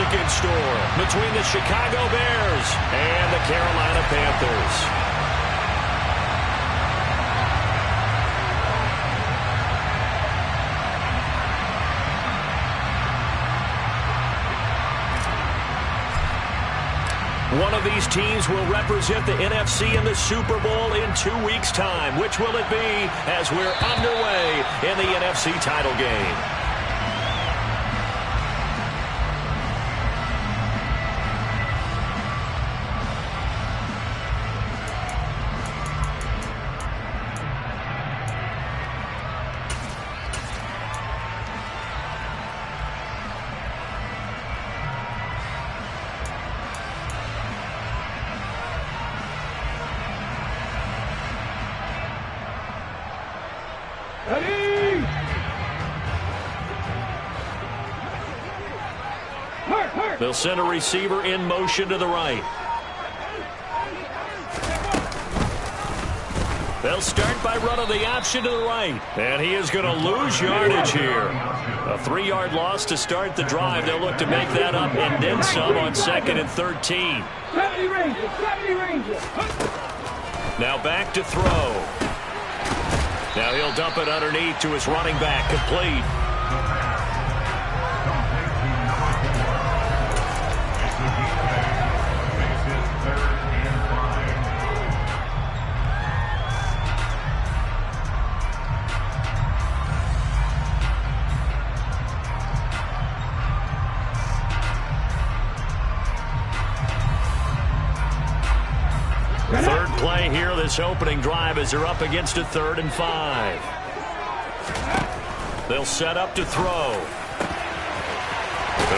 in store between the Chicago Bears and the Carolina Panthers. One of these teams will represent the NFC in the Super Bowl in 2 weeks' time. Which will it be as we're underway in the NFC title game? They'll send a receiver in motion to the right. They'll start by running the option to the right. And he is going to lose yardage here. A 3-yard loss to start the drive. They'll look to make that up and then some on 2nd and 13. Now back to throw. Now he'll dump it underneath to his running back. Complete. Third play here, this opening drive, as they're up against a 3rd and 5. They'll set up to throw. Going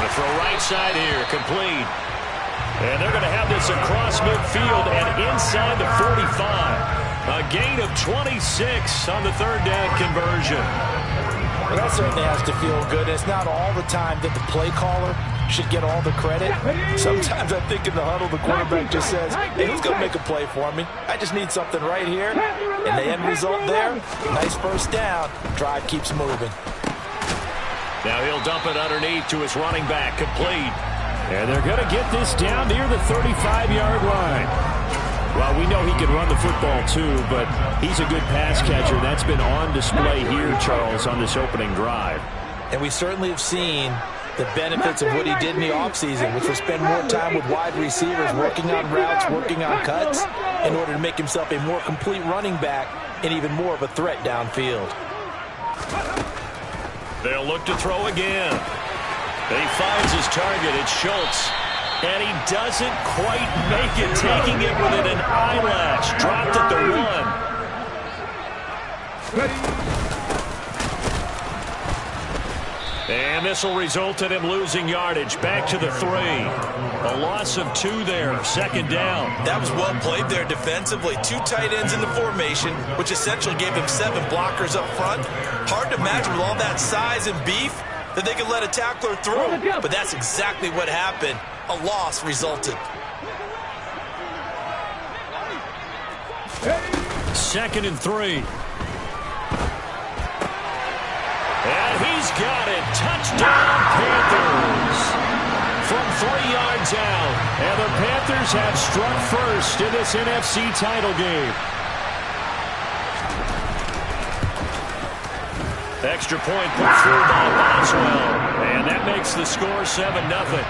to throw right side here, complete. And they're going to have this across midfield and inside the 45. A gain of 26 on the 3rd down conversion. Well, that certainly has to feel good. It's not all the time that the play caller should get all the credit. Sometimes I think in the huddle, the quarterback just says, hey, who's going to make a play for me? I just need something right here. And the end result there, nice first down. Drive keeps moving. Now he'll dump it underneath to his running back, complete. And they're going to get this down near the 35-yard line. Well, we know he can run the football too, but he's a good pass catcher. That's been on display here, Charles, on this opening drive. And we certainly have seen the benefits of what he did in the offseason, which was spend more time with wide receivers, working on routes, working on cuts, in order to make himself a more complete running back and even more of a threat downfield. They'll look to throw again. He finds his target. It's Schultz. And he doesn't quite make it, taking it within an eyelash. Dropped at the 1. And this will result in him losing yardage. Back to the 3. A loss of 2 there. 2nd down. That was well played there defensively. 2 tight ends in the formation, which essentially gave him 7 blockers up front. Hard to imagine with all that size and beef that they could let a tackler through. But that's exactly what happened. A loss resulted. 2nd and 3. And he's got it. Touchdown, Panthers. From 3 yards out. And the Panthers have struck first in this NFC title game. Extra point put through by Boswell. And that makes the score 7-0.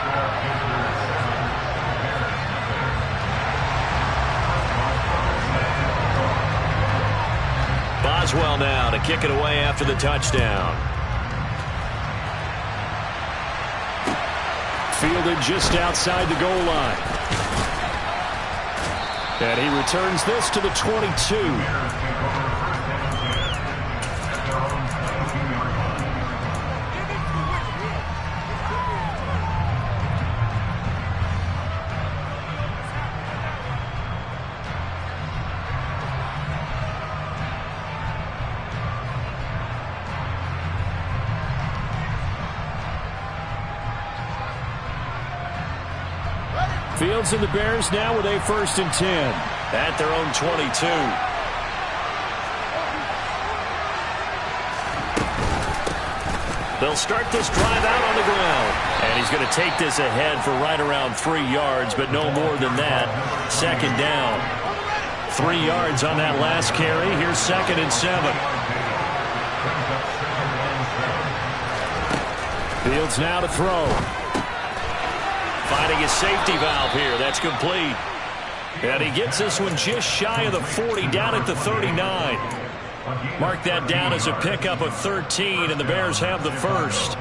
Boswell now to kick it away after the touchdown. Fielded just outside the goal line. And he returns this to the 22. Fields and the Bears now with a 1st and 10 at their own 22. They'll start this drive out on the ground. And he's going to take this ahead for right around 3 yards, but no more than that. Second down. 3 yards on that last carry. Here's 2nd and 7. Fields now to throw. Finding his safety valve here. That's complete. And he gets this one just shy of the 40, down at the 39. Mark that down as a pickup of 13, and the Bears have the first.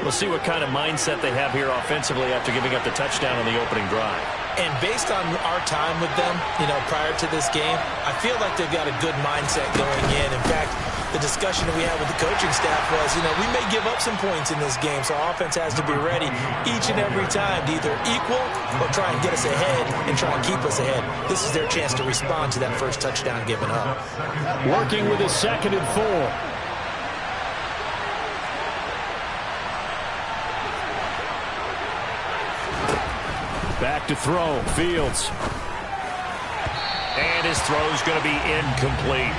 We'll see what kind of mindset they have here offensively after giving up the touchdown on the opening drive. And based on our time with them, prior to this game, I feel like they've got a good mindset going in. In fact, the discussion that we had with the coaching staff was, we may give up some points in this game, so our offense has to be ready each and every time to either equal or try and get us ahead and try and keep us ahead. This is their chance to respond to that first touchdown given up. Working with his 2nd and 4. Back to throw. Fields. And his throw's going to be incomplete.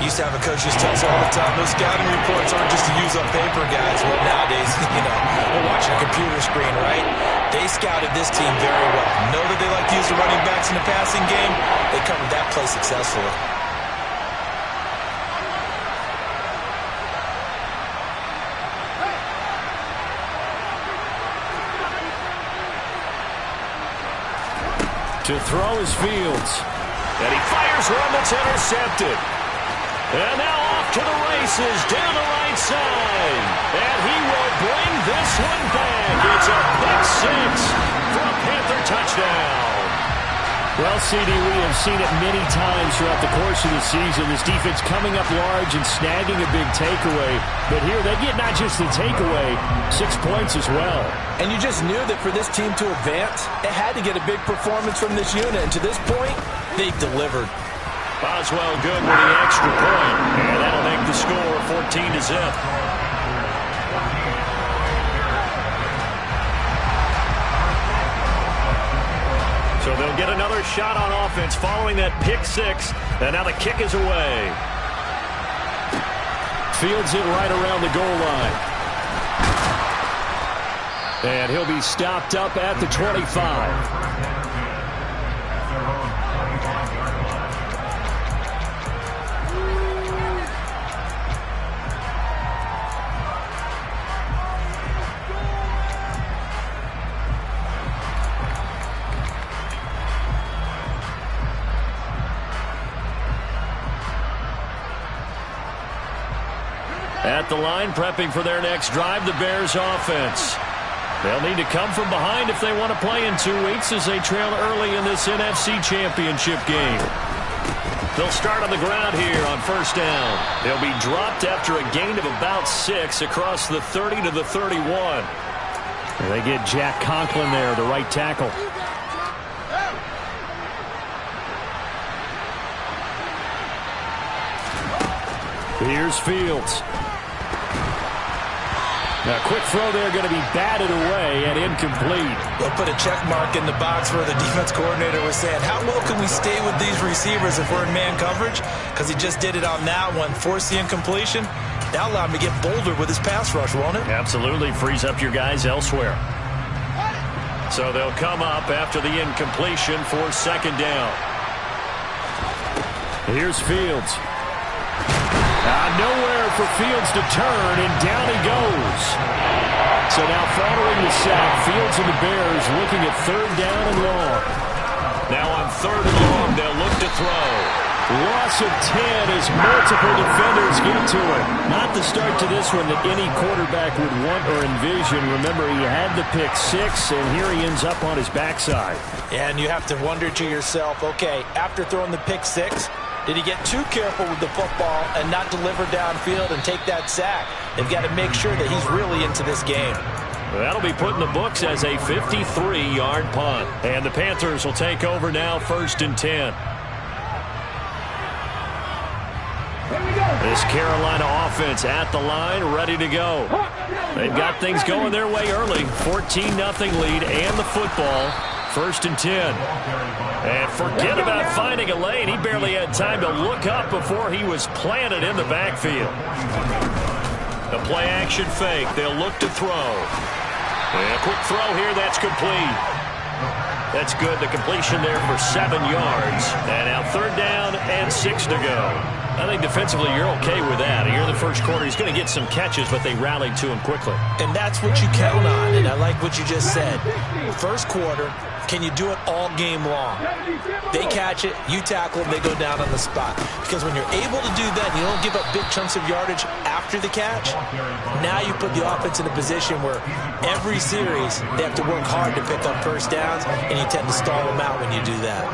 Used to have a coach who tells us all the time, those scouting reports aren't just to use on paper, guys. Well, nowadays, we're watching a computer screen, right? They scouted this team very well. Know that they like to use the running backs in the passing game. They covered that play successfully. To throw is Fields. And he fires one that's intercepted. And now off to the races down the right side. And he will bring this one back. It's a pick 6 for a Panther touchdown. Well, CD, we have seen it many times throughout the course of the season. This defense coming up large and snagging a big takeaway. But here they get not just the takeaway, 6 points as well. And you just knew that for this team to advance, it had to get a big performance from this unit. And to this point, they've delivered. Boswell good with the extra point. And that'll make the score 14-0. So they'll get another shot on offense following that pick 6. And now the kick is away. Fields it right around the goal line. And he'll be stopped up at the 25. At the line, prepping for their next drive, the Bears offense. They'll need to come from behind if they want to play in 2 weeks as they trail early in this NFC Championship game. They'll start on the ground here on first down. They'll be dropped after a gain of about 6 across the 30 to the 31. And they get Jack Conklin there, the right tackle. Here's Fields. Now, quick throw there, going to be batted away and incomplete. They'll put a check mark in the box where the defense coordinator was saying, how well can we stay with these receivers if we're in man coverage? Because he just did it on that one, forced the incompletion. That allowed him to get bolder with his pass rush, won't it? Absolutely, frees up your guys elsewhere. So they'll come up after the incompletion for second down. Here's Fields. Nowhere for Fields to turn, and down he goes. So now following the sack, Fields and the Bears looking at third down and long. Now on third and long, they'll look to throw. Loss of 10 as multiple defenders get to it. Not the start to this one that any quarterback would want or envision. Remember, he had the pick 6, and here he ends up on his backside. Yeah, and you have to wonder to yourself, okay, after throwing the pick 6, did he get too careful with the football and not deliver downfield and take that sack? They've got to make sure that he's really into this game. That'll be put in the books as a 53-yard punt. And the Panthers will take over now, first and 10. This Carolina offense at the line, ready to go. They've got things going their way early. 14-0 lead and the football. First and 10. And forget about finding a lane. He barely had time to look up before he was planted in the backfield. The play action fake. They'll look to throw. And a quick throw here. That's complete. That's good. The completion there for 7 yards. And now 3rd down and 6 to go. I think defensively you're okay with that. Here in the first quarter, he's going to get some catches, but they rallied to him quickly. And that's what you count on, and I like what you just said. First quarter, can you do it all game long? They catch it, you tackle them, they go down on the spot. Because when you're able to do that, and you don't give up big chunks of yardage after the catch, now you put the offense in a position where every series they have to work hard to pick up first downs, and you tend to stall them out when you do that.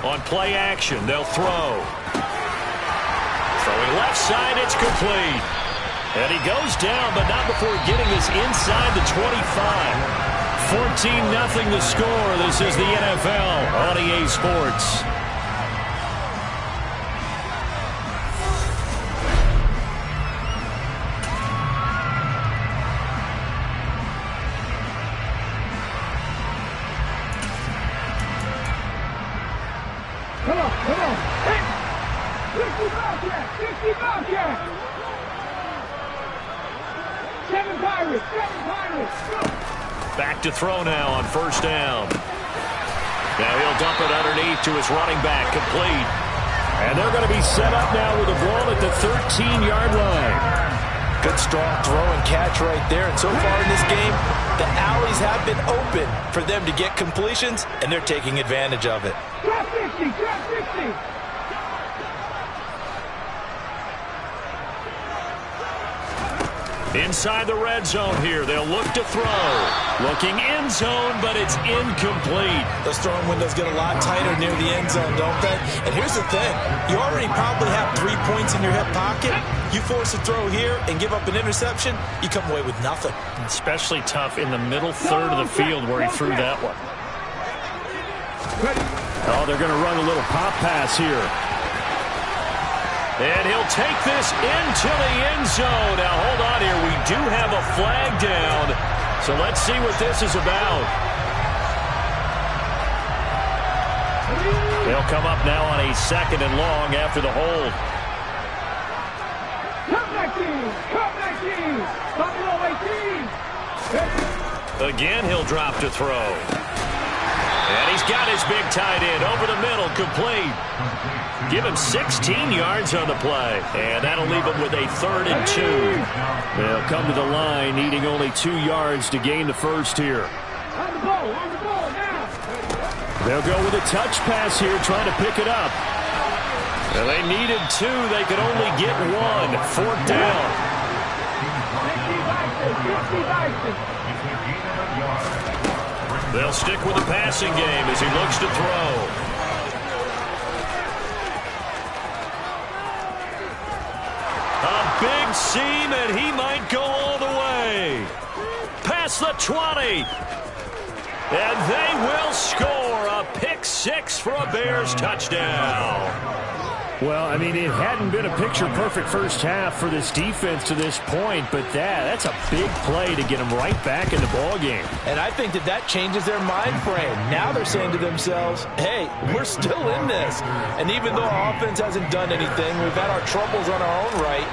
On play action, they'll throw. Throwing left side, it's complete. And he goes down, but not before getting us inside the 25. 14-0 the score. This is the NFL on EA Sports. Back to throw now on 1st down. Now he'll dump it underneath to his running back, complete. And they're going to be set up now with the ball at the 13-yard line. Good strong throw and catch right there. And so far in this game, the alleys have been open for them to get completions, and they're taking advantage of it. Drop 50, drop 50. Inside the red zone here. They'll look to throw. Looking end zone, but it's incomplete. Those throwing windows get a lot tighter near the end zone, don't they? And here's the thing. You already probably have 3 points in your hip pocket. You force a throw here and give up an interception, you come away with nothing. Especially tough in the middle third of the field where he threw that one. Oh, they're going to run a little pop pass here. And he'll take this into the end zone. Now, hold on here. We do have a flag down. So let's see what this is about. They'll come up now on a 2nd and long after the hold. Come back team. Buffalo 18. Again, he'll drop to throw. And he's got his big tight end over the middle, complete. Give him 16 yards on the play. And that'll leave him with a 3rd and 2. They'll come to the line, needing only 2 yards to gain the first here. On the ball now. They'll go with a touch pass here, trying to pick it up. And they needed 2. They could only get 1. 4th down. They'll stick with the passing game as he looks to throw. A big seam, and he might go all the way. Past the 20. And they will score a pick 6 for a Bears touchdown. Well, I mean, it hadn't been a picture-perfect first half for this defense to this point, but that's a big play to get them right back in the ballgame. And I think that changes their mind frame. Now they're saying to themselves, hey, we're still in this. And even though our offense hasn't done anything, we've had our troubles on our own right,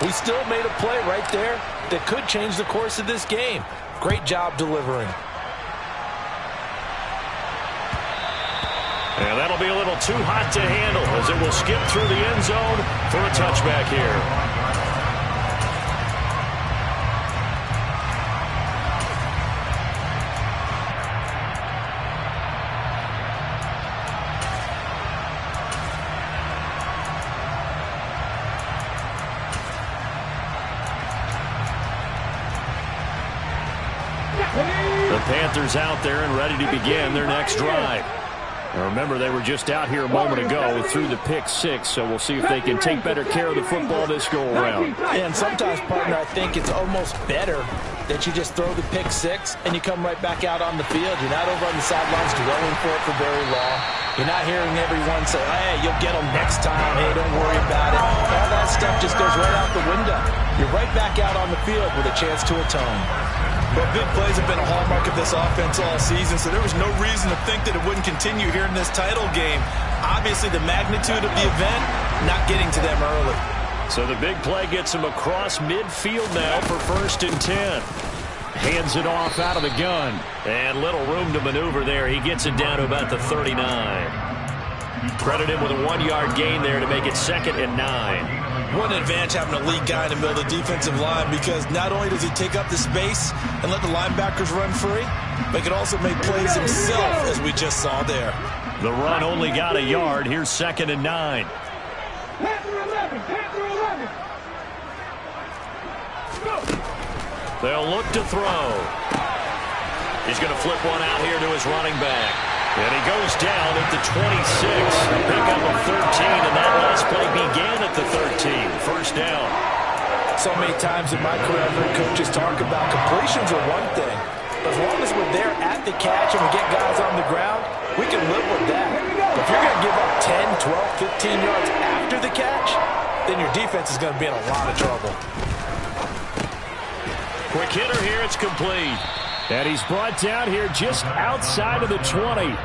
we still made a play right there that could change the course of this game. Great job delivering. And that'll be a little too hot to handle as it will skip through the end zone for a touchback here. The Panthers out there and ready to begin their next drive. Now remember, they were just out here a moment ago through the pick 6, so we'll see if they can take better care of the football this go-around. And sometimes, partner, I think it's almost better that you just throw the pick 6 and you come right back out on the field. You're not over on the sidelines dwelling for it for very long. You're not hearing everyone say, hey, you'll get them next time. Hey, don't worry about it. All that stuff just goes right out the window. You're right back out on the field with a chance to atone. Well, big plays have been a hallmark of this offense all season, so there was no reason to think that it wouldn't continue here in this title game. Obviously, the magnitude of the event not getting to them early. So the big play gets him across midfield now for 1st and 10. Hands it off out of the gun. And little room to maneuver there. He gets it down to about the 39. Credit him with a 1-yard gain there to make it 2nd and 9. What an advantage having a lead guy in the middle of the defensive line, because not only does he take up the space and let the linebackers run free, but he can also make plays himself, as we just saw there. The run only got a yard. Here's 2nd and 9. Panther 11, Panther 11. Go. They'll look to throw. He's going to flip one out here to his running back. And he goes down at the 26. A pickup of 13, and that last play began at the 13. 1st down. So many times in my career, I've heard coaches talk about completions are one thing. But as long as we're there at the catch and we get guys on the ground, we can live with that. But if you're going to give up 10, 12, 15 yards after the catch, then your defense is going to be in a lot of trouble. Quick hitter here. It's complete. And he's brought down here just outside of the 20.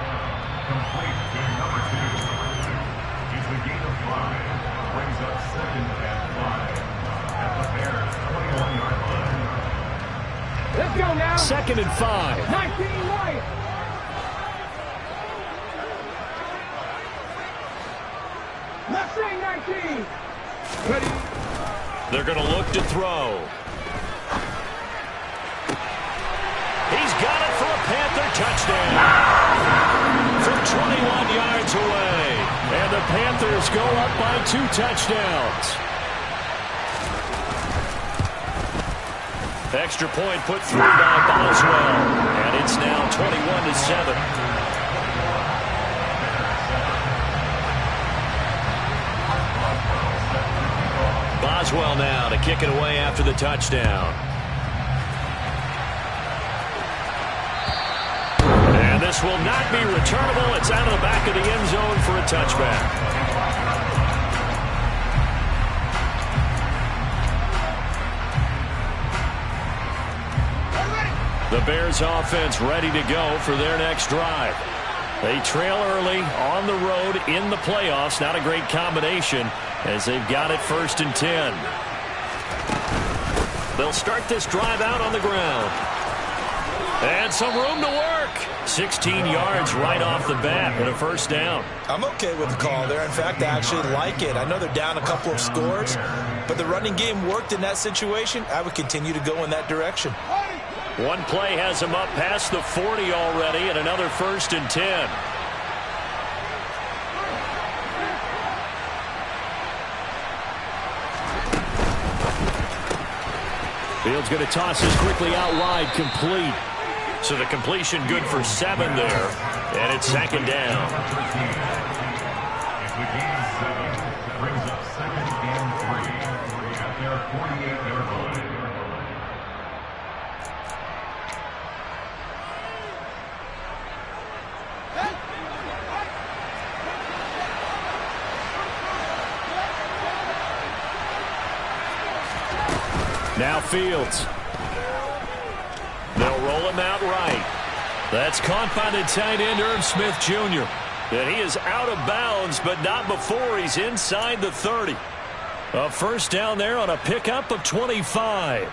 Let's go now. 2nd and 5. 19 Lions. Let's say 19. Ready. They're going to look to throw. He's got it for a Panther touchdown. From 21 yards away. And the Panthers go up by 2 touchdowns. Extra point put through by Boswell. And it's now 21-7. Boswell now to kick it away after the touchdown. And this will not be returnable. It's out of the back of the end zone for a touchback. The Bears offense ready to go for their next drive. They trail early on the road in the playoffs. Not a great combination as they've got it 1st and 10. They'll start this drive out on the ground. And some room to work. 16 yards right off the bat and a 1st down. I'm okay with the call there. In fact, I actually like it. I know they're down a couple of scores, but the running game worked in that situation. I would continue to go in that direction. One play has him up past the 40 already, and another 1st and 10. Fields going to toss this quickly out wide, complete. So the completion good for 7 there, and it's 2nd down. Brings up 2nd and 3 at their 48-yard line. Now Fields. They'll roll him out right. That's caught by the tight end, Irv Smith Jr. And he is out of bounds, but not before he's inside the 30. A 1st down there on a pickup of 25.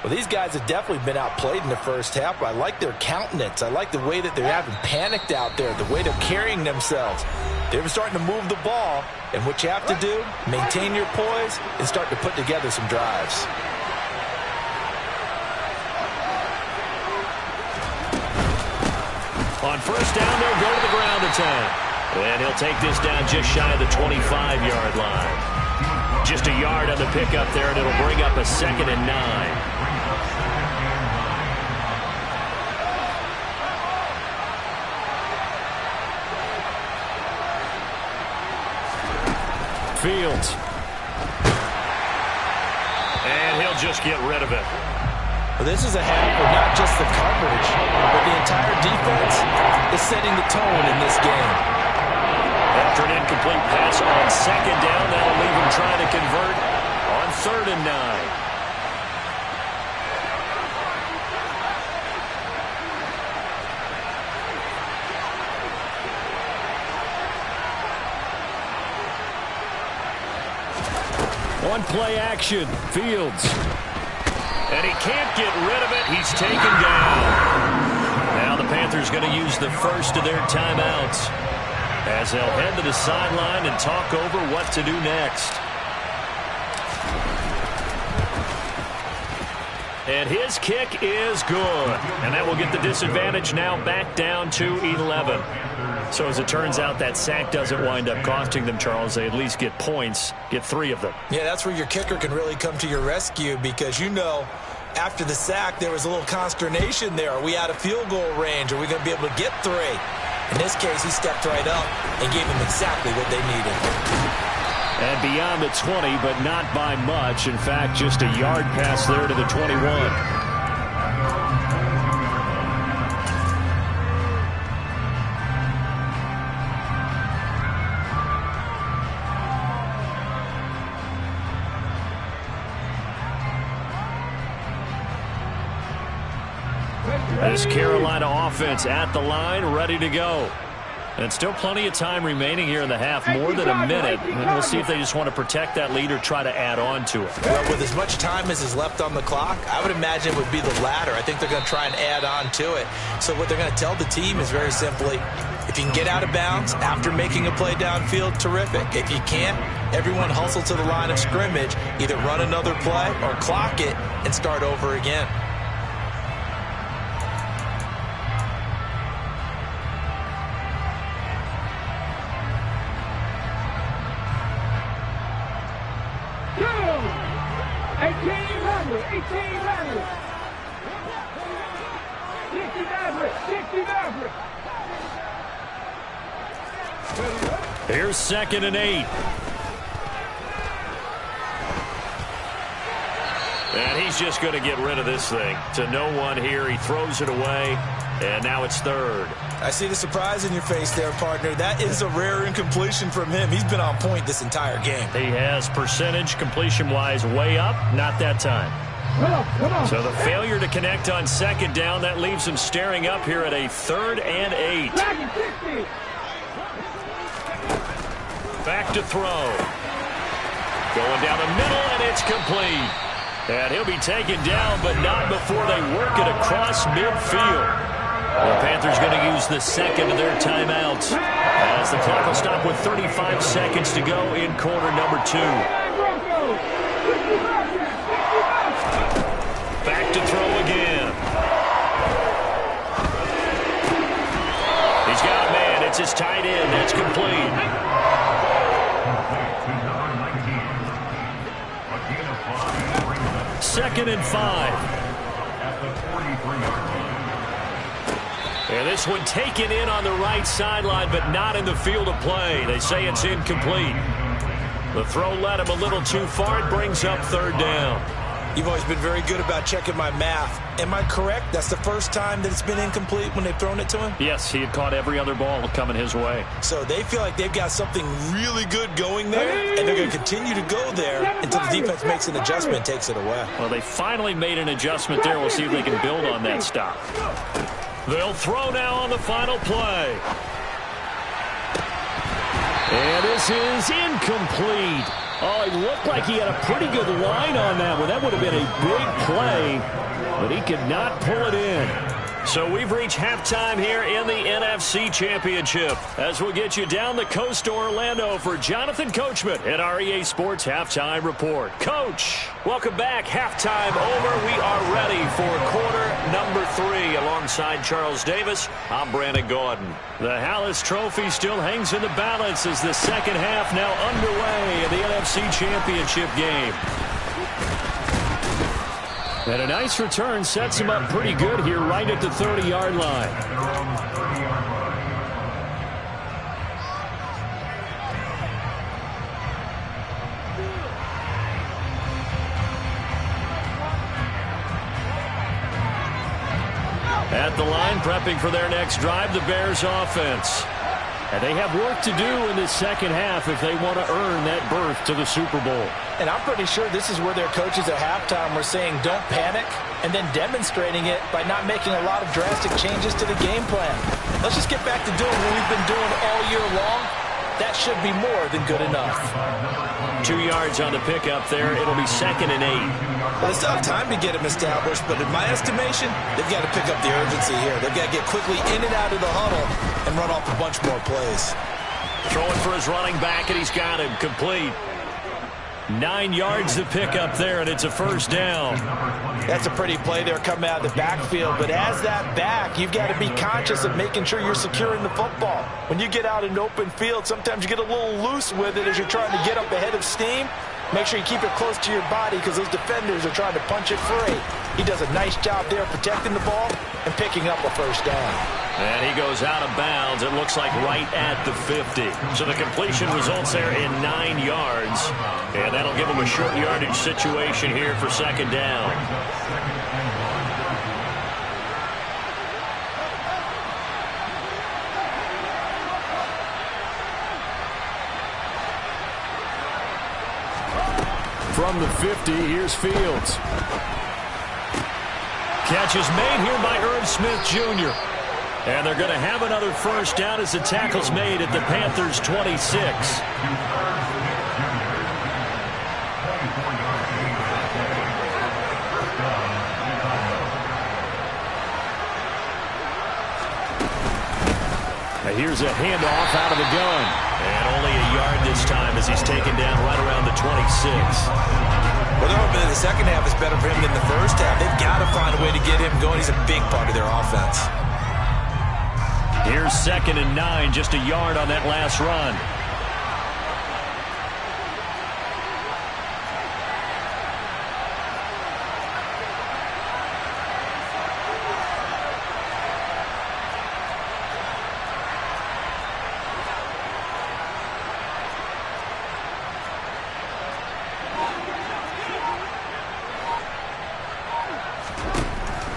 Well, these guys have definitely been outplayed in the 1st half, but I like their countenance. I like the way that they're having panicked out there, the way they're carrying themselves. They're starting to move the ball, and what you have to do, maintain your poise and start to put together some drives. On 1st down, they'll go to the ground attack. And he'll take this down just shy of the 25-yard line. Just a yard on the pickup there, and it'll bring up a 2nd and 9. Fields. And he'll just get rid of it. Well, this is a half of not just the coverage, but the entire defense is setting the tone in this game. After an incomplete pass on 2nd down, that'll leave him trying to convert on 3rd and 9. play action. Fields. And he can't get rid of it. He's taken down. Now the Panthers going to use the first of their timeouts as they'll head to the sideline and talk over what to do next. And his kick is good. And that will get the disadvantage now back down to 11. So as it turns out, that sack doesn't wind up costing them, Charles. They at least get points, get 3 of them. Yeah, that's where your kicker can really come to your rescue because, you know, after the sack, there was a little consternation there. Are we out of field goal range? Are we going to be able to get 3? In this case, he stepped right up and gave them exactly what they needed. And beyond the 20, but not by much. In fact, just a yard pass there to the 21. This Carolina offense at the line, ready to go. And still plenty of time remaining here in the half, more than a minute. And we'll see if they just want to protect that lead or try to add on to it. Well, with as much time as is left on the clock, I would imagine it would be the latter. I think they're going to try and add on to it. So what they're going to tell the team is very simply, if you can get out of bounds after making a play downfield, terrific. If you can't, everyone hustle to the line of scrimmage, either run another play or clock it and start over again. Here's 2nd and 8. And he's just going to get rid of this thing. To no one here. He throws it away. And now it's 3rd. I see the surprise in your face there, partner. That is a rare incompletion from him. He's been on point this entire game. He has percentage completion-wise way up. Not that time. Come on. So the failure to connect on 2nd down, that leaves him staring up here at a 3rd and 8. Back to throw. Going down the middle, and it's complete. And he'll be taken down, but not before they work it across midfield. The Panthers going to use the 2nd of their timeouts as the clock will stop with 35 seconds to go in quarter number 2. Back to throw again. He's got a man. It's his tight end. That's complete. 2nd and 5. And this one taken in on the right sideline, but not in the field of play. They say it's incomplete. The throw led him a little too far. It brings up 3rd down. You've always been very good about checking my math. Am I correct? That's the first time that it's been incomplete when they've thrown it to him? Yes, he had caught every other ball coming his way. So they feel like they've got something really good going there, and they're going to continue to go there until the defense makes an adjustment and takes it away. Well, they finally made an adjustment there. We'll see if they can build on that stop. They'll throw now on the final play. And this is incomplete. Oh, it looked like he had a pretty good line on that one. That would have been a big play, but he could not pull it in. So we've reached halftime here in the NFC Championship as we'll get you down the coast to Orlando for Jonathan Coachman at our EA Sports Halftime Report. Coach, welcome back. Halftime over. We are ready for quarter number 3 alongside Charles Davis. I'm Brandon Gordon. The Hallis Trophy still hangs in the balance as the second half now underway in the NFC Championship game. And a nice return sets him up pretty good here right at the 30-yard line. At the line, prepping for their next drive, the Bears offense. And they have work to do in this second half if they want to earn that berth to the Super Bowl. And I'm pretty sure this is where their coaches at halftime were saying don't panic and then demonstrating it by not making a lot of drastic changes to the game plan. Let's just get back to doing what we've been doing all year long. That should be more than good enough. 2 yards on the pickup there. It'll be 2nd and 8. Well, they still have time to get him established, but in my estimation, they've got to pick up the urgency here. They've got to get quickly in and out of the huddle and run off a bunch more plays. Throwing for his running back, and he's got him complete. 9 yards to pick up there, and it's a 1st down. That's a pretty play there coming out of the backfield, but as that back, you've got to be conscious of making sure you're securing the football. When you get out in open field, sometimes you get a little loose with it as you're trying to get up ahead of steam. Make sure you keep it close to your body because those defenders are trying to punch it free. He does a nice job there protecting the ball and picking up a 1st down. And he goes out of bounds, it looks like right at the 50. So the completion results there in 9 yards. And that'll give him a short yardage situation here for 2nd down. From the 50, here's Fields. Catch is made here by Irv Smith Jr. And they're going to have another 1st down as the tackle's made at the Panthers' 26. Now here's a handoff out of the gun. And only a yard this time as he's taken down right around the 26. Well, they're hoping that the second half is better for him than the first half. They've got to find a way to get him going. He's a big part of their offense. Here's 2nd and 9, just a yard on that last run.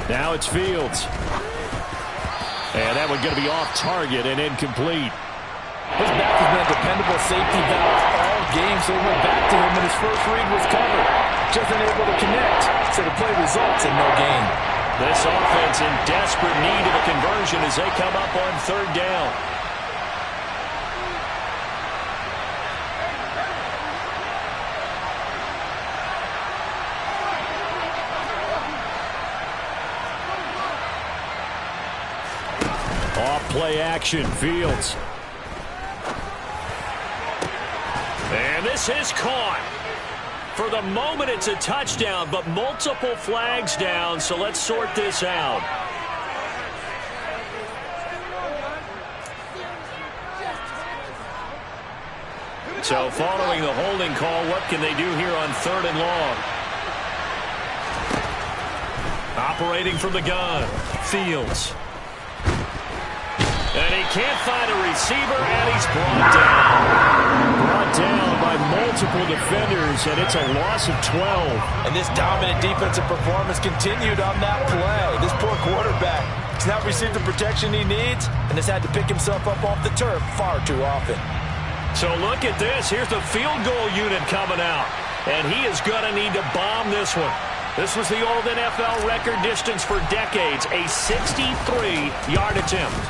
Now it's Fields. And that one going to be off target and incomplete. His back has been a dependable safety valve all game, so he went back to him when his first read was covered. Just unable to connect, so the play results in no gain. This offense in desperate need of a conversion as they come up on 3rd down. Play action, Fields. And this is caught. For the moment, it's a touchdown, but multiple flags down, so let's sort this out. So following the holding call, what can they do here on 3rd and long? Operating from the gun, Fields. And he can't find a receiver, and he's brought down. Brought down by multiple defenders, and it's a loss of 12. And this dominant defensive performance continued on that play. This poor quarterback has not received the protection he needs and has had to pick himself up off the turf far too often. So look at this. Here's the field goal unit coming out, and he is going to need to bomb this one. This was the old NFL record distance for decades, a 63-yard attempt.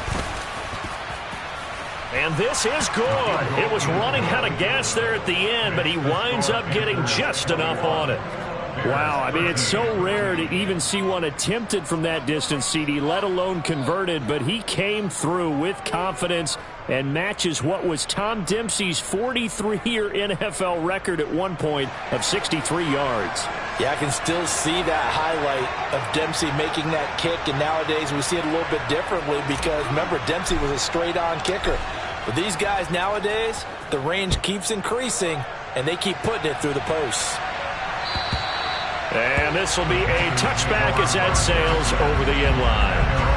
And this is good. It was running out of gas there at the end, but he winds up getting just enough on it. Wow, I mean, it's so rare to even see one attempted from that distance, CD, let alone converted, but he came through with confidence and matches what was Tom Dempsey's 43-year NFL record at one point of 63 yards. Yeah, I can still see that highlight of Dempsey making that kick, and nowadays we see it a little bit differently because, remember, Dempsey was a straight-on kicker. But these guys nowadays, the range keeps increasing, and they keep putting it through the posts. And this will be a touchback as that sails over the end line.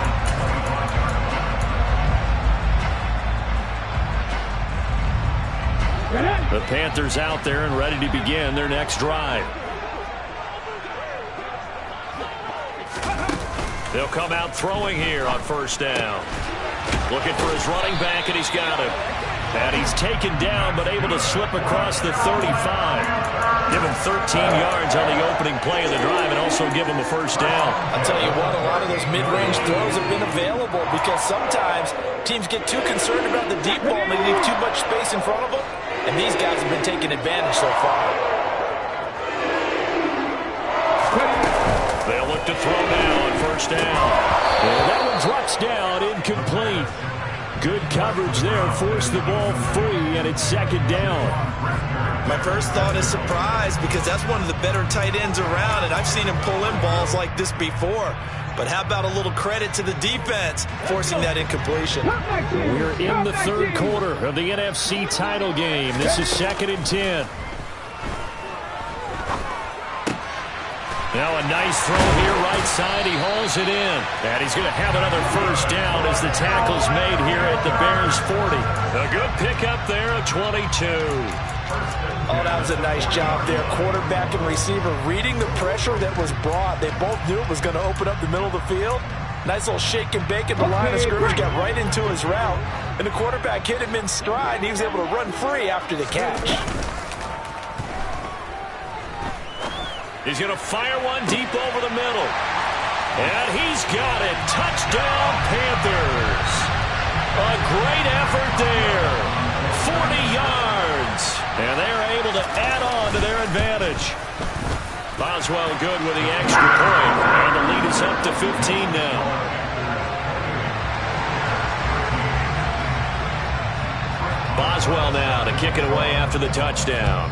The Panthers out there and ready to begin their next drive. They'll come out throwing here on 1st down. Looking for his running back, and he's got him. And he's taken down, but able to slip across the 35. Give him 13 yards on the opening play of the drive and also give him a 1st down. I'll tell you what, a lot of those mid-range throws have been available because sometimes teams get too concerned about the deep ball and they leave too much space in front of them. and these guys have been taking advantage so far. They'll look to throw now on first down. And that one drops down, incomplete. Good coverage there, forced the ball free, and it's second down. My first thought is surprise, because that's one of the better tight ends around, and I've seen him pull in balls like this before. But how about a little credit to the defense forcing that incompletion? We're in the third quarter of the NFC title game. This is 2nd and 10. Now a nice throw here, right side. He hauls it in. And he's going to have another first down as the tackle's made here at the Bears 40. A good pickup there of 22. Oh, that was a nice job there. Quarterback and receiver reading the pressure that was brought. They both knew it was going to open up the middle of the field. Nice little shake and bake at the line of scrimmage. Got right into his route. And the quarterback hit him in stride. And he was able to run free after the catch. He's going to fire one deep over the middle. And he's got it. Touchdown, Panthers. A great effort there. 40 yards. And they're able to add on to their advantage. Boswell good with the extra point. And the lead is up to 15 now. Boswell now to kick it away after the touchdown.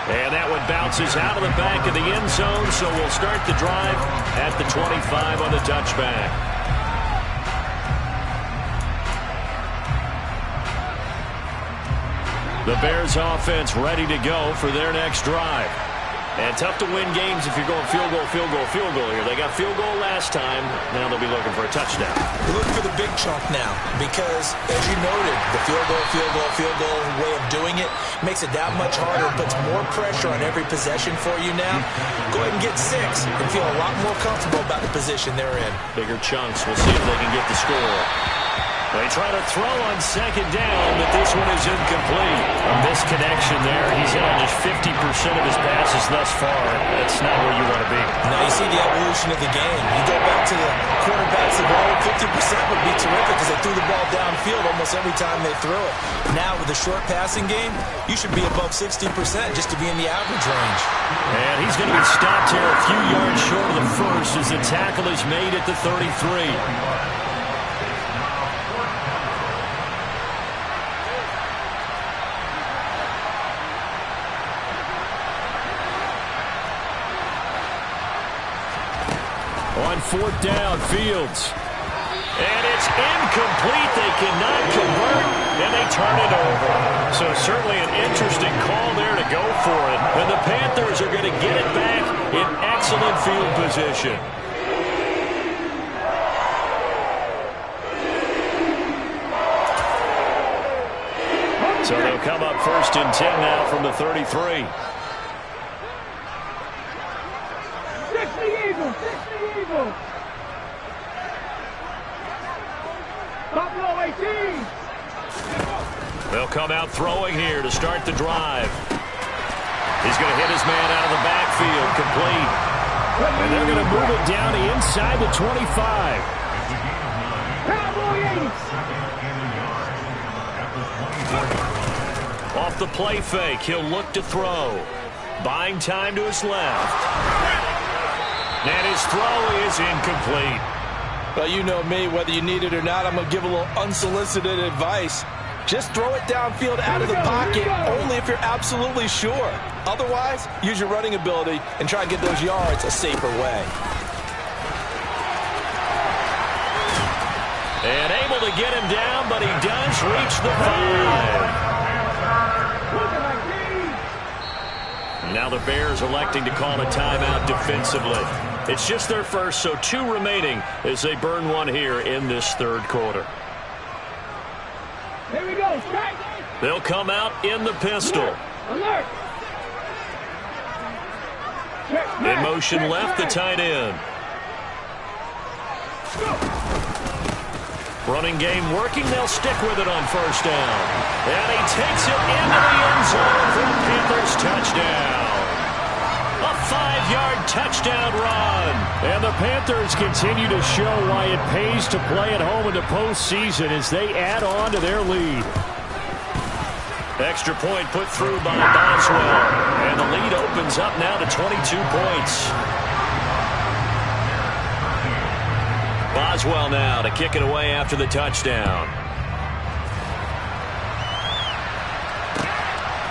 And that one bounces out of the back of the end zone, so we'll start the drive at the 25 on the touchback. The Bears offense ready to go for their next drive. And tough to win games if you're going field goal, field goal, field goal here. They got field goal last time. Now they'll be looking for a touchdown. They're looking for the big chunk now because, as you noted, the field goal way of doing it makes it that much harder, puts more pressure on every possession for you now. Go ahead and get 6 and feel a lot more comfortable about the position they're in. Bigger chunks. We'll see if they can get the score. They try to throw on second down, but this one is incomplete. A misconnection there. He's hit on just 50% of his passes thus far. That's not where you want to be. Now you see the evolution of the game. You go back to the quarterbacks of old, 50% would be terrific because they threw the ball downfield almost every time they threw it. Now with the short passing game, you should be above 60% just to be in the average range. And he's going to be stopped here a few yards short of the first as the tackle is made at the 33. On fourth down, Fields. And it's incomplete. They cannot convert, and they turn it over. So certainly an interesting call there to go for it. And the Panthers are going to get it back in excellent field position. So they'll come up 1st and 10 now from the 33. Buffalo 18. They'll come out throwing here to start the drive. He's going to hit his man out of the backfield, complete. And they're going to move it down to inside the 25. Off the play fake, he'll look to throw. Buying time to his left. And his throw is incomplete. Well, you know me, whether you need it or not, I'm going to give a little unsolicited advice. Just throw it downfield out of the pocket, only if you're absolutely sure. Otherwise, use your running ability and try to get those yards a safer way. And able to get him down, but he does reach the 5. Now the Bears electing to call a timeout defensively. It's just their first, so 2 remaining as they burn one here in this third quarter. Here we go. Strike. They'll come out in the pistol. Alert. In motion left, the tight end. Running game working. They'll stick with it on first down. And he takes it into the end zone for a Panthers touchdown. A 5 35-yard touchdown run. And the Panthers continue to show why it pays to play at home in the postseason as they add on to their lead. Extra point put through by Boswell. And the lead opens up now to 22 points. Boswell now to kick it away after the touchdown.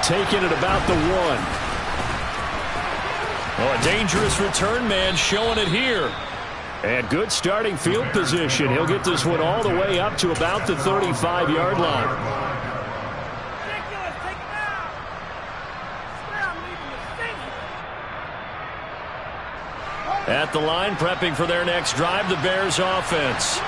Taking it about the 1. Oh, a dangerous return man showing it here. And good starting field position. He'll get this one all the way up to about the 35-yard line. At the line, prepping for their next drive, the Bears offense.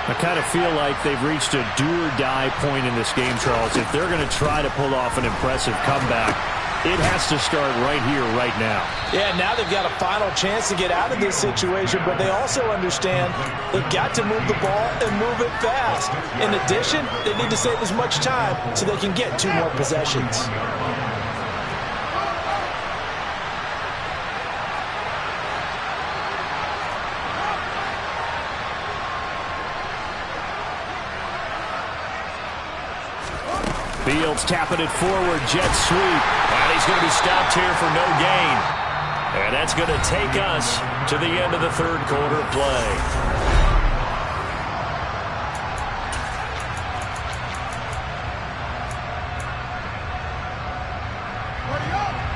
I kind of feel like they've reached a do-or-die point in this game, Charles. If they're going to try to pull off an impressive comeback, it has to start right here, right now. Yeah, now they've got a final chance to get out of this situation, but they also understand they've got to move the ball and move it fast. In addition, they need to save as much time so they can get 2 more possessions. Fields tapping it forward, jet sweep. And he's going to be stopped here for no gain. And that's going to take us to the end of the third quarter play.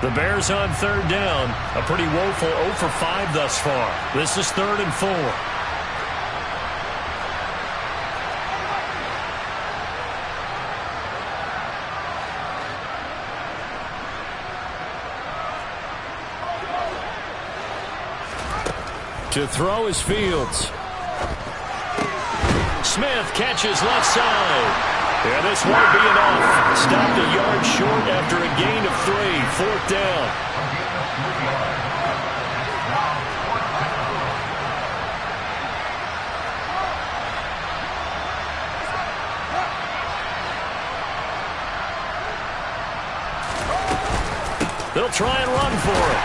The Bears on third down. A pretty woeful 0 for 5 thus far. This is 3rd and 4. To throw is Fields. Smith catches left side. Yeah, this won't be enough. Stopped a yard short after a gain of 3. 4th down. They'll try and run for it.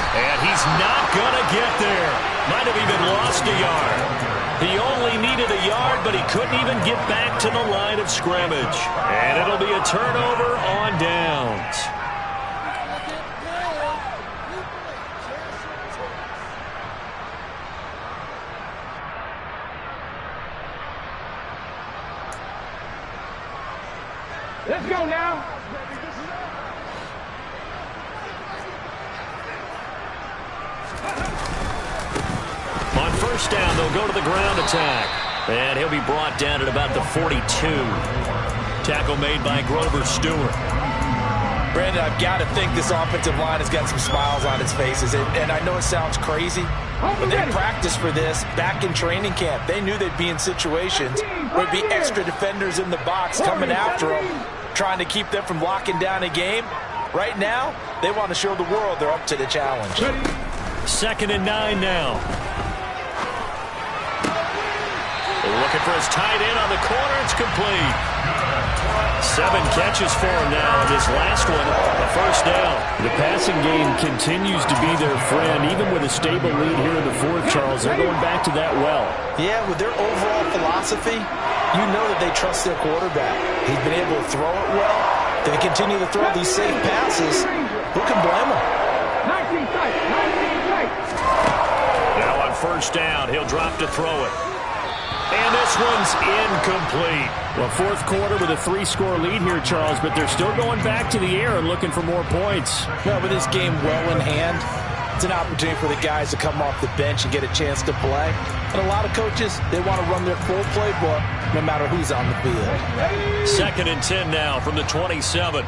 And he's not going to get there. Might have even lost a yard. He only needed a yard, but he couldn't even get back to the line of scrimmage. And it'll be a turnover on downs. Let's go now. On first down, they'll go to the ground attack. And he'll be brought down at about the 42. Tackle made by Grover Stewart. Brandon, I've got to think this offensive line has got some smiles on its faces. And I know it sounds crazy, but they practiced for this back in training camp. They knew they'd be in situations where there'd be extra defenders in the box coming after them, trying to keep them from locking down a game. Right now, they want to show the world they're up to the challenge. 2nd and 9 now. Looking for his tight end on the corner. It's complete. 7 catches for him now, and his last one, a first down. The passing game continues to be their friend, even with a stable lead here in the 4th, Charles. They're going back to that well. Yeah, with their overall philosophy, you know that they trust their quarterback. He's been able to throw it well. They continue to throw these safe passes. Who can blame them? Now on first down, he'll drop to throw it. And this one's incomplete. Well, 4th quarter with a 3-score lead here, Charles, but they're still going back to the air and looking for more points. Well, with this game well in hand, it's an opportunity for the guys to come off the bench and get a chance to play. And a lot of coaches, they want to run their full playbook no matter who's on the field. 2nd and 10 now from the 27.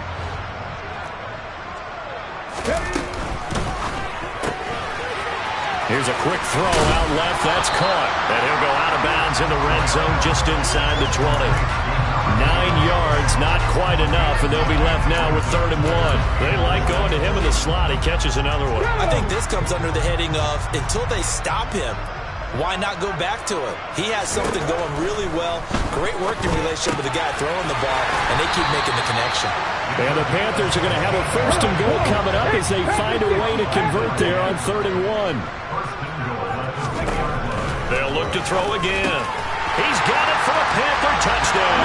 Here's a quick throw out left. That's caught. And he'll go out of bounds in the red zone just inside the 20. 9 yards, not quite enough, and they'll be left now with 3rd and 1. They like going to him in the slot. He catches another one. I think this comes under the heading of until they stop him, why not go back to it? He has something going really well. Great working relationship with the guy throwing the ball, and they keep making the connection. And the Panthers are going to have a 1st and goal coming up as they find a way to convert there on 3rd and 1. They'll look to throw again. He's got it for a Panther touchdown.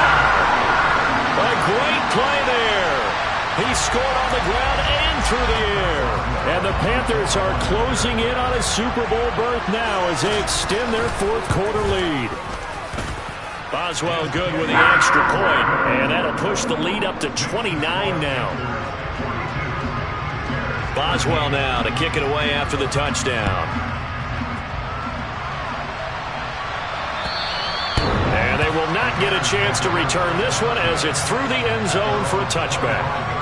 A great play there. He scored on the ground and through the air. And the Panthers are closing in on a Super Bowl berth now as they extend their 4th quarter lead. Boswell good with the extra point, and that'll push the lead up to 29 now. Boswell now to kick it away after the touchdown. And they will not get a chance to return this one as it's through the end zone for a touchback.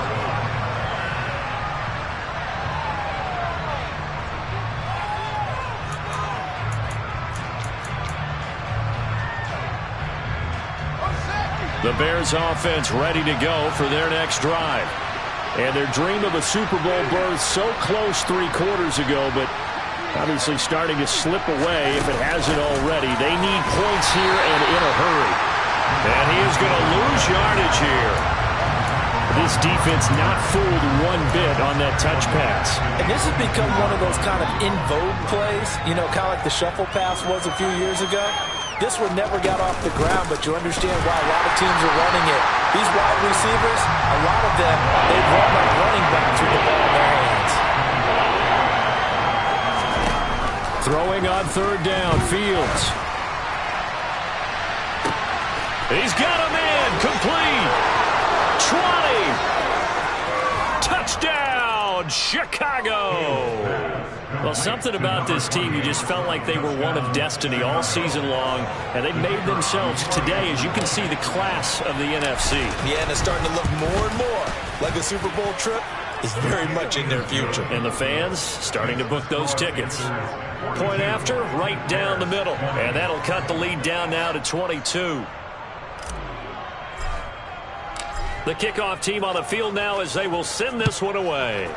The Bears offense ready to go for their next drive. And their dream of a Super Bowl berth so close 3 quarters ago, but obviously starting to slip away if it hasn't already. They need points here and in a hurry. And he is going to lose yardage here. This defense not fooled one bit on that touch pass. And this has become one of those kind of in vogue plays, you know, kind of like the shuffle pass was a few years ago. This one never got off the ground, but you understand why a lot of teams are running it. These wide receivers, a lot of them, they run like running backs with the ball in their hands. Throwing on 3rd down, Fields. He's got a man, complete. 20. Touchdown, Chicago. Well, something about this team, you just felt like they were one of destiny all season long, and they made themselves today, as you can see, the class of the NFC. Yeah, and it's starting to look more and more like a Super Bowl trip is very much in their future. And the fans starting to book those tickets. Point after, right down the middle, and that'll cut the lead down now to 22. The kickoff team on the field now as they will send this one away.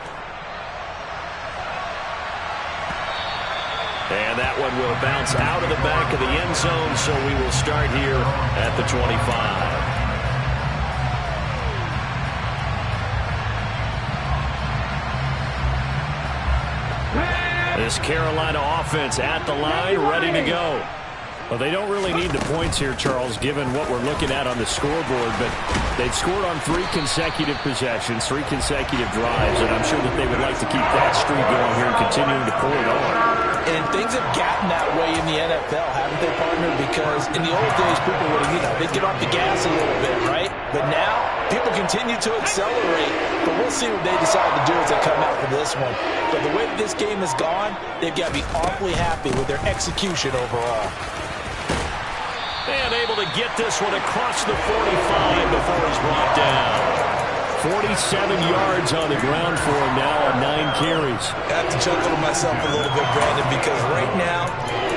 And that one will bounce out of the back of the end zone, so we will start here at the 25. This Carolina offense at the line, ready to go. Well, they don't really need the points here, Charles, given what we're looking at on the scoreboard, but they've scored on 3 consecutive possessions, 3 consecutive drives, and I'm sure that they would like to keep that streak going here and continuing to pull it on. And things have gotten that way in the NFL, haven't they, partner? Because in the old days, people would, they'd get off the gas a little bit, right? But now, people continue to accelerate, but we'll see what they decide to do as they come out for this one. But the way that this game has gone, they've got to be awfully happy with their execution overall. And able to get this one across the 45 before he's brought down. 47 yards on the ground for him now on 9 carries. I have to chuckle to myself a little bit, Brandon, because right now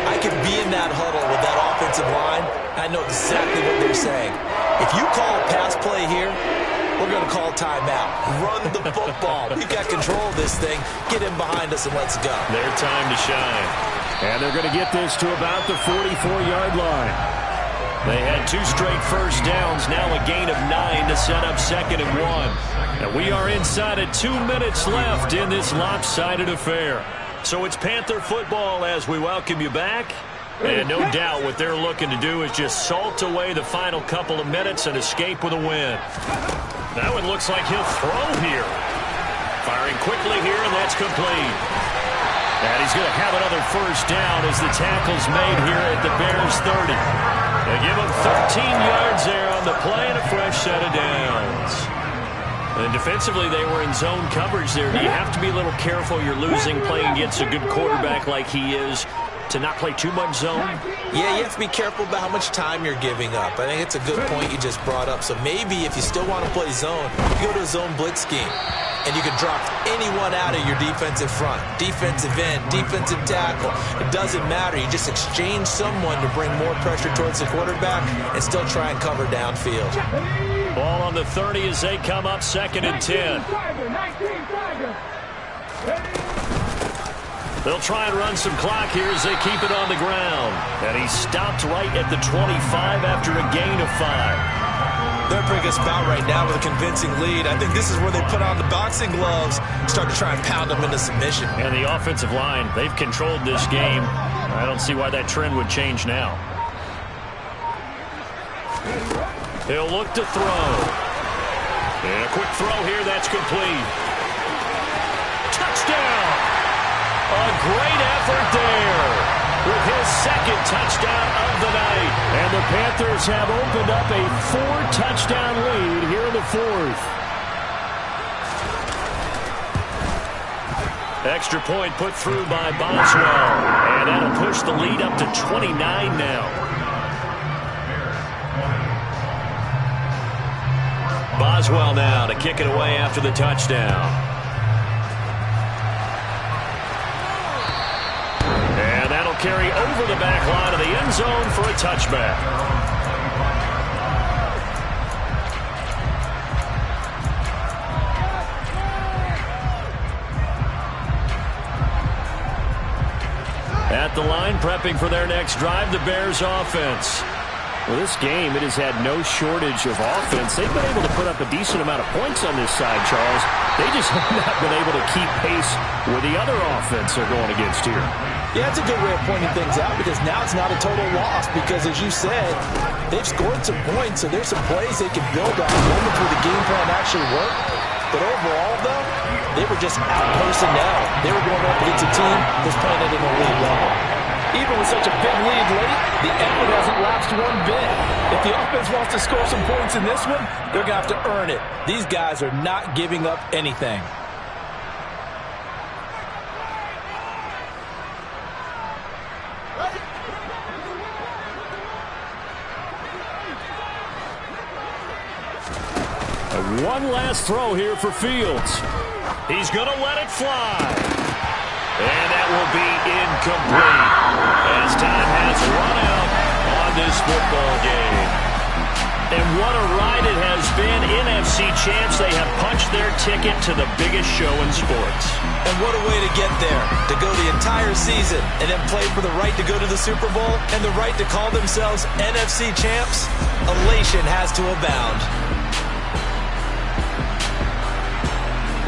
I could be in that huddle with that offensive line. I know exactly what they're saying. If you call a pass play here, we're going to call timeout. Run the football. We've got control of this thing. Get in behind us and let's go. Their time to shine. And they're going to get this to about the 44-yard line. They had 2 straight first downs, now a gain of 9 to set up 2nd and 1. And we are inside of 2 minutes left in this lopsided affair. So it's Panther football as we welcome you back. And no doubt what they're looking to do is just salt away the final couple of minutes and escape with a win. That one looks like he'll throw here. Firing quickly here, and that's complete. And he's going to have another first down as the tackle's made here at the Bears 30. They give him 13 yards there on the play and a fresh set of downs. And defensively, they were in zone coverage there. Do you have to be a little careful you're losing playing against a good quarterback like he is to not play too much zone? Yeah, you have to be careful about how much time you're giving up. I think it's a good point you just brought up. So maybe if you still want to play zone, you go to a zone blitz scheme. And you can drop anyone out of your defensive front. Defensive end, defensive tackle. It doesn't matter. You just exchange someone to bring more pressure towards the quarterback and still try and cover downfield. Ball on the 30 as they come up 2nd and 10. They'll try and run some clock here as they keep it on the ground. And he stopped right at the 25 after a gain of 5. Their biggest bout right now with a convincing lead. I think this is where they put on the boxing gloves, start to try and pound them into submission. And the offensive line, they've controlled this game. I don't see why that trend would change now. He'll look to throw. And a quick throw here, that's complete. Touchdown! A great effort there with his second touchdown of the night. And the Panthers have opened up a 4-touchdown lead here in the fourth. Extra point put through by Boswell. And that'll push the lead up to 29 now. Boswell now to kick it away after the touchdown. And that'll carry over the back line of the end zone for a touchback. At the line, prepping for their next drive, the Bears offense. Well, this game, it has had no shortage of offense. They've been able to put up a decent amount of points on this side, Charles. They just have not been able to keep pace with the other offense they're going against here. Yeah, it's a good way of pointing things out because now it's not a total loss because, as you said, they've scored some points, so there's some plays they can build on, moments where the game plan actually worked. But overall, though, they were just out personnel. They were going up against a team that's playing at an elite level. Even with such a big lead late, the effort hasn't lapsed one bit. If the offense wants to score some points in this one, they're going to have to earn it. These guys are not giving up anything. One last throw here for Fields. He's going to let it fly. And that will be incomplete as time has run out on this football game. And what a ride it has been. NFC champs, they have punched their ticket to the biggest show in sports. And what a way to get there, to go the entire season and then play for the right to go to the Super Bowl and the right to call themselves NFC champs. Elation has to abound.